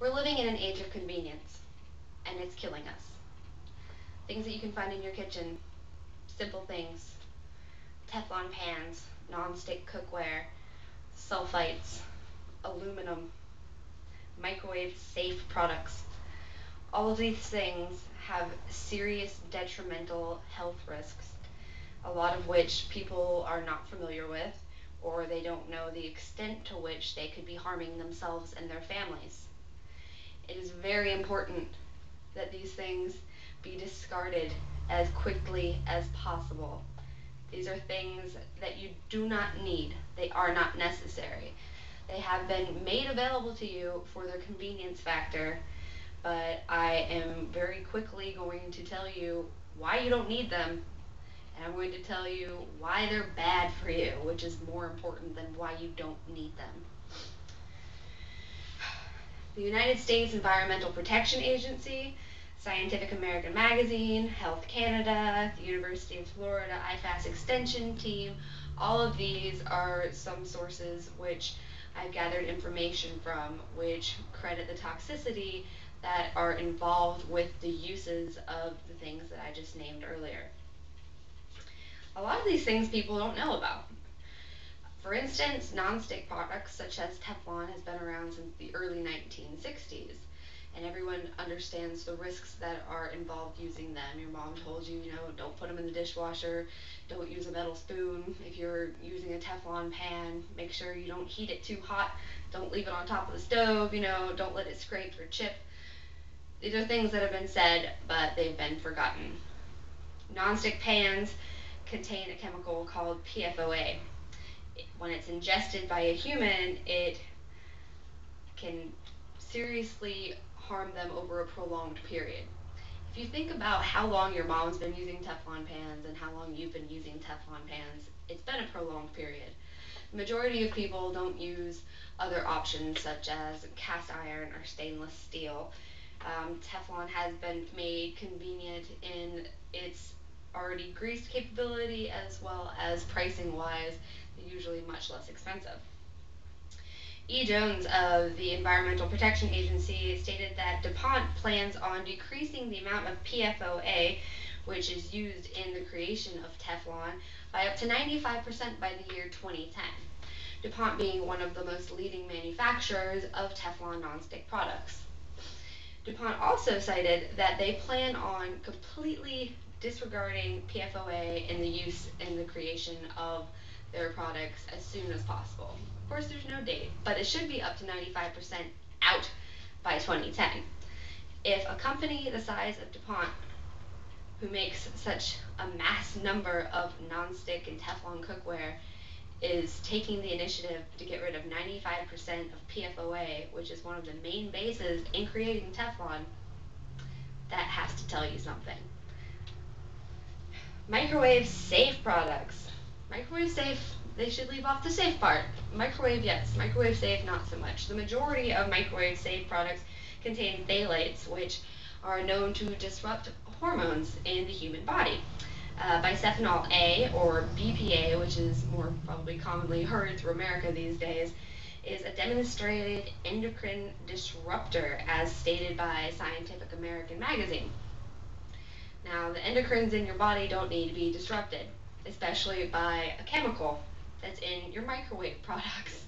We're living in an age of convenience, and it's killing us. Things that you can find in your kitchen, simple things, Teflon pans, non-stick cookware, sulfites, aluminum, microwave safe products. All of these things have serious detrimental health risks, a lot of which people are not familiar with, or they don't know the extent to which they could be harming themselves and their families. It is very important that these things be discarded as quickly as possible. These are things that you do not need. They are not necessary. They have been made available to you for their convenience factor, but I am very quickly going to tell you why you don't need them, and I'm going to tell you why they're bad for you, which is more important than why you don't need them. The United States Environmental Protection Agency, Scientific American Magazine, Health Canada, the University of Florida IFAS Extension Team, all of these are some sources which I've gathered information from which credit the toxicity that are involved with the uses of the things that I just named earlier. A lot of these things people don't know about. For instance, nonstick products such as Teflon has been around since the early 1960s, and everyone understands the risks that are involved using them. Your mom told you, don't put them in the dishwasher, don't use a metal spoon. If you're using a Teflon pan, make sure you don't heat it too hot, don't leave it on top of the stove, don't let it scrape or chip. These are things that have been said, but they've been forgotten. Nonstick pans contain a chemical called PFOA. When it's ingested by a human, it can seriously harm them over a prolonged period. If you think about how long your mom's been using Teflon pans and how long you've been using Teflon pans, it's been a prolonged period. The majority of people don't use other options such as cast iron or stainless steel. Teflon has been made convenient in its already greased capability as well as pricing wise, usually much less expensive. E. Jones of the Environmental Protection Agency stated that DuPont plans on decreasing the amount of PFOA, which is used in the creation of Teflon, by up to 95% by the year 2010. DuPont being one of the most leading manufacturers of Teflon nonstick products. DuPont also cited that they plan on completely disregarding PFOA in the use in the creation of their products as soon as possible. Of course, there's no date, but it should be up to 95% out by 2010. If a company the size of DuPont, who makes such a mass number of nonstick and Teflon cookware, is taking the initiative to get rid of 95% of PFOA, which is one of the main bases in creating Teflon, that has to tell you something. Microwave safe products. Microwave safe, they should leave off the safe part. Microwave, yes. Microwave safe, not so much. The majority of microwave safe products contain phthalates, which are known to disrupt hormones in the human body. Bisphenol A, or BPA, which is more probably commonly heard through America these days, is a demonstrated endocrine disruptor as stated by Scientific American Magazine. Now, the endocrines in your body don't need to be disrupted, especially by a chemical that's in your microwave products.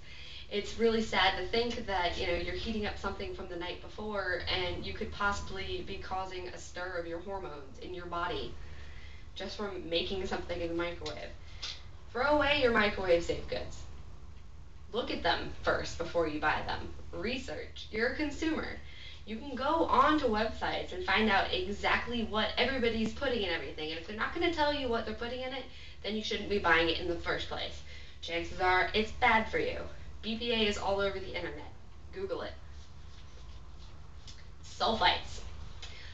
It's really sad to think that you're heating up something from the night before and you could possibly be causing a stir of your hormones in your body just from making something in the microwave. Throw away your microwave safe goods. Look at them first before you buy them. Research. You're a consumer. You can go onto websites and find out exactly what everybody's putting in everything. And if they're not going to tell you what they're putting in it, then you shouldn't be buying it in the first place. Chances are it's bad for you. BPA is all over the internet. Google it. Sulfites.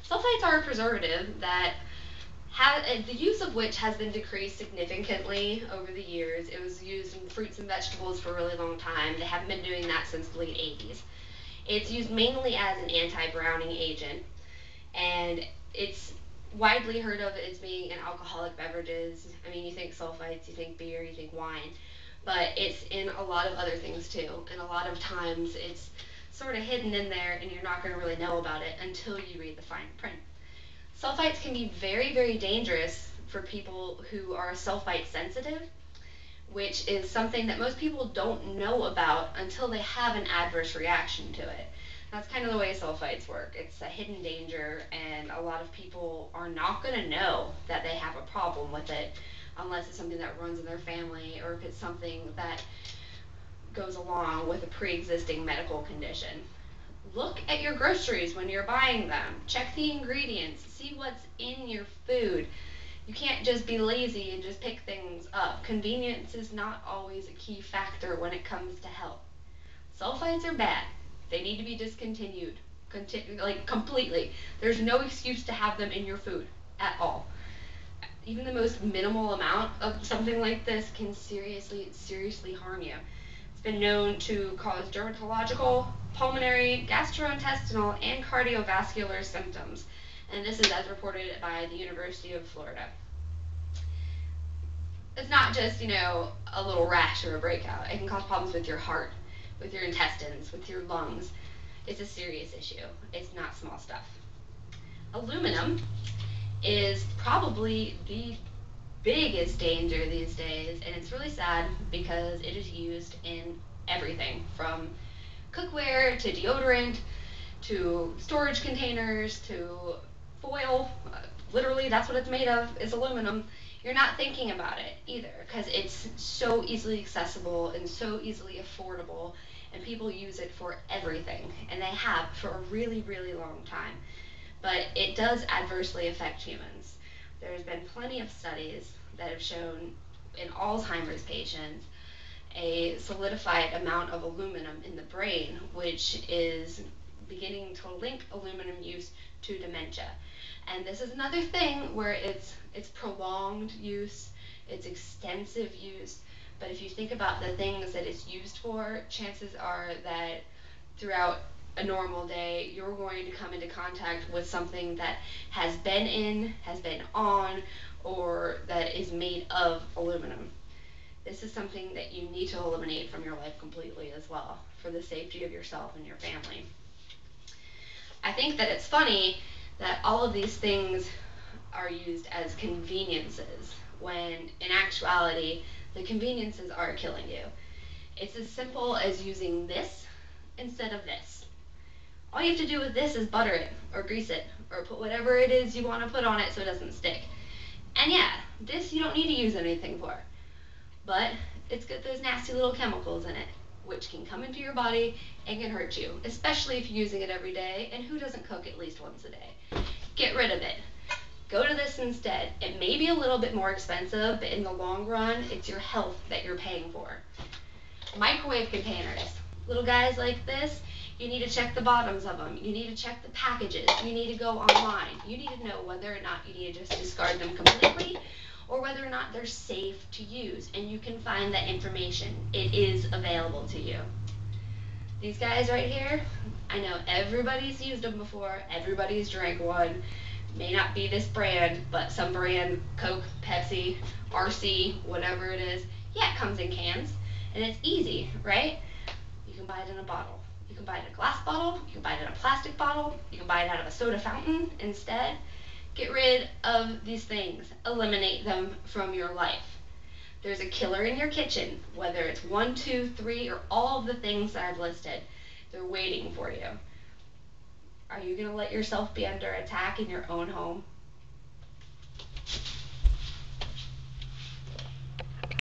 Sulfites are a preservative that the use of which has been decreased significantly over the years. It was used in fruits and vegetables for a really long time. They haven't been doing that since the late 80s. It's used mainly as an anti-browning agent, and it's widely heard of as being in alcoholic beverages. I mean, you think sulfites, you think beer, you think wine, but it's in a lot of other things too, and a lot of times it's sort of hidden in there, and you're not going to really know about it until you read the fine print. Sulfites can be very, very dangerous for people who are sulfite sensitive, which is something that most people don't know about until they have an adverse reaction to it. That's kind of the way sulfites work. It's a hidden danger, and a lot of people are not going to know that they have a problem with it unless it's something that runs in their family, or if it's something that goes along with a pre-existing medical condition. Look at your groceries when you're buying them. Check the ingredients. See what's in your food. You can't just be lazy and just pick things up. Convenience is not always a key factor when it comes to health. Sulfites are bad. They need to be discontinued, completely. There's no excuse to have them in your food at all. Even the most minimal amount of something like this can seriously harm you. It's been known to cause dermatological, pulmonary, gastrointestinal, and cardiovascular symptoms. And this is as reported by the University of Florida. It's not just, a little rash or a breakout. It can cause problems with your heart, with your intestines, with your lungs. It's a serious issue. It's not small stuff. Aluminum is probably the biggest danger these days, and it's really sad because it is used in everything from cookware to deodorant to storage containers to foil. Literally, that's what it's made of, is aluminum. You're not thinking about it either because it's so easily accessible and so easily affordable, and people use it for everything, and they have for a really, really long time. But it does adversely affect humans. There's been plenty of studies that have shown in Alzheimer's patients a solidified amount of aluminum in the brain, which is beginning to link aluminum use to dementia. And this is another thing where it's prolonged use, it's extensive use, but if you think about the things that it's used for, chances are that throughout a normal day, you're going to come into contact with something that has been on, or that is made of aluminum. This is something that you need to eliminate from your life completely as well, for the safety of yourself and your family. I think that it's funny that all of these things are used as conveniences, when in actuality, the conveniences are killing you. It's as simple as using this instead of this. All you have to do with this is butter it, or grease it, or put whatever it is you want to put on it so it doesn't stick. And yeah, this you don't need to use anything for. But it's got those nasty little chemicals in it, which can come into your body and can hurt you, especially if you're using it every day, and who doesn't cook at least once a day? Get rid of it. Go to this instead. It may be a little bit more expensive, but in the long run, it's your health that you're paying for. Microwave containers. Little guys like this, you need to check the bottoms of them. You need to check the packages. You need to go online. You need to know whether or not you need to just discard them completely, or whether or not they're safe to use, and you can find that information. It is available to you. These guys right here, I know everybody's used them before, everybody's drank one. May not be this brand, but some brand, Coke, Pepsi, RC, whatever it is, yeah, it comes in cans, and it's easy, right? You can buy it in a bottle. You can buy it in a glass bottle, you can buy it in a plastic bottle, you can buy it out of a soda fountain instead. Get rid of these things. Eliminate them from your life. There's a killer in your kitchen, whether it's 1, 2, 3, or all of the things that I've listed. They're waiting for you. Are you going to let yourself be under attack in your own home?